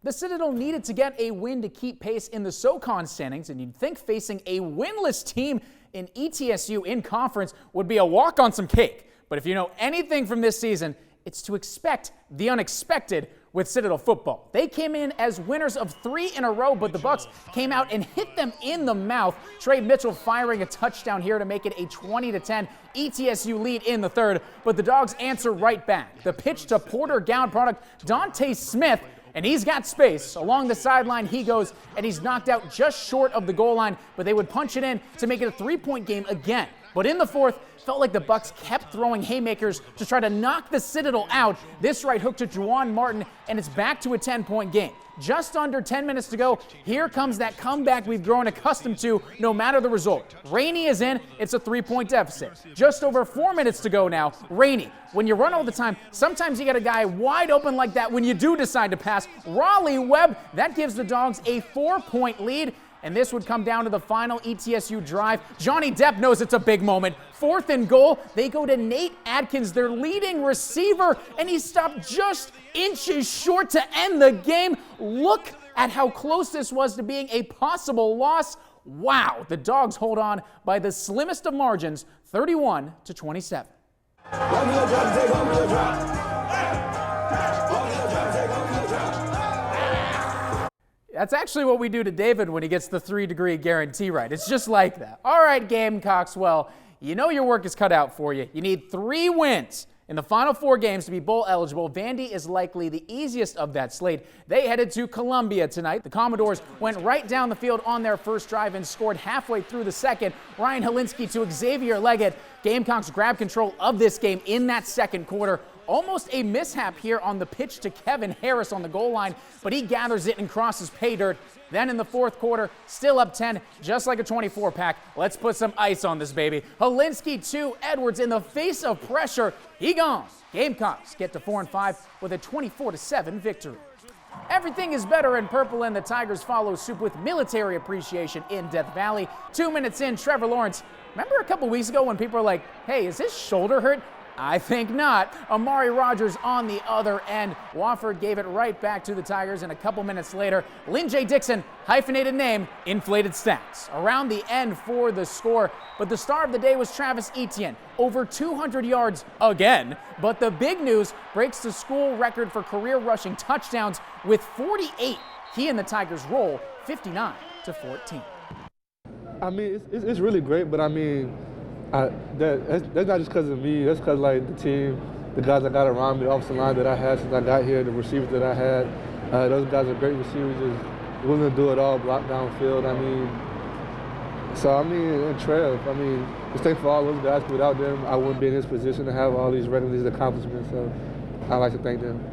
The Citadel needed to get a win to keep pace in the SoCon standings, and you'd think facing a winless team in ETSU in conference would be a walk on some cake. But if you know anything from this season, it's to expect the unexpected with Citadel football. They came in as winners of 3 in a row, but the Bucks came out and hit them in the mouth. Trey Mitchell firing a touchdown here to make it a 20-10 ETSU lead in the third, but the Dogs answer right back. The pitch to Porter Gown product Dante Smith, and he's got space. Along the sideline he goes, and he's knocked out just short of the goal line, but they would punch it in to make it a 3-point game again. But in the fourth, felt like the Bucks kept throwing haymakers to try to knock the Citadel out. This right hook to Juwan Martin, and it's back to a 10-point game. Just under 10 minutes to go. Here comes that comeback we've grown accustomed to no matter the result. Rainey is in. It's a 3-point deficit. Just over 4 minutes to go now. Rainey, when you run all the time, sometimes you get a guy wide open like that when you do decide to pass. Raleigh Webb, that gives the Dogs a 4-point lead. And this would come down to the final ETSU drive. Johnny Depp knows it's a big moment. 4th and goal. They go to Nate Adkins, their leading receiver, and he stopped just inches short to end the game. Look at how close this was to being a possible loss. Wow, the Dogs hold on by the slimmest of margins, 31-27. That's actually what we do to David when he gets the 3-degree guarantee right. It's just like that. All right, Gamecocks, well, you know your work is cut out for you. You need 3 wins in the final 4 games to be bowl eligible. Vandy is likely the easiest of that slate. They headed to Columbia tonight. The Commodores went right down the field on their first drive and scored halfway through the second. Ryan Helinski to Xavier Leggett. Gamecocks grab control of this game in that second quarter. Almost a mishap here on the pitch to Kevin Harris on the goal line, but he gathers it and crosses pay dirt. Then in the fourth quarter, still up 10, just like a 24-pack. Let's put some ice on this baby. Helinski to Edwards in the face of pressure. He gone. Gamecocks get to 4-5 with a 24-7 victory. Everything is better in purple, and the Tigers follow suit with military appreciation in Death Valley. 2 minutes in, Trevor Lawrence. Remember a couple weeks ago when people were like, hey, is his shoulder hurt? I think not. Amari Rogers on the other end. Wofford gave it right back to the Tigers, and a couple minutes later, Lynn J. Dixon, hyphenated name, inflated stats. Around the end for the score, but the star of the day was Travis Etienne. Over 200 yards again, but the big news breaks the school record for career rushing touchdowns with 48. He and the Tigers roll 59-14. I mean, it's really great, but I mean, that's not just because of me. That's because, like, the team, the guys I got around me, the offensive line that I had since I got here, the receivers that I had, those guys are great receivers, just willing to do it all, block downfield. I mean, and Trev, I mean, just thank for all those guys. Without them, I wouldn't be in this position to have all these accomplishments. So I'd like to thank them.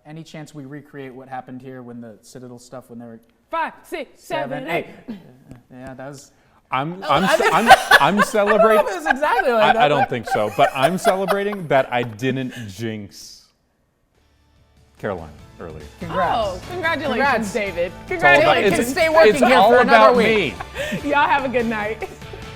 Any chance we recreate what happened here when the Citadel stuff, when they were 5, 6, 7, 8? Yeah, that was. I'm celebrating. It was exactly like that. I don't think so, but I'm celebrating that I didn't jinx Carolina earlier. Congrats. Oh, congratulations, Congrats. David. Congratulations. Congratulations. Stay working it's here all for another about week. me. Y'all have a good night.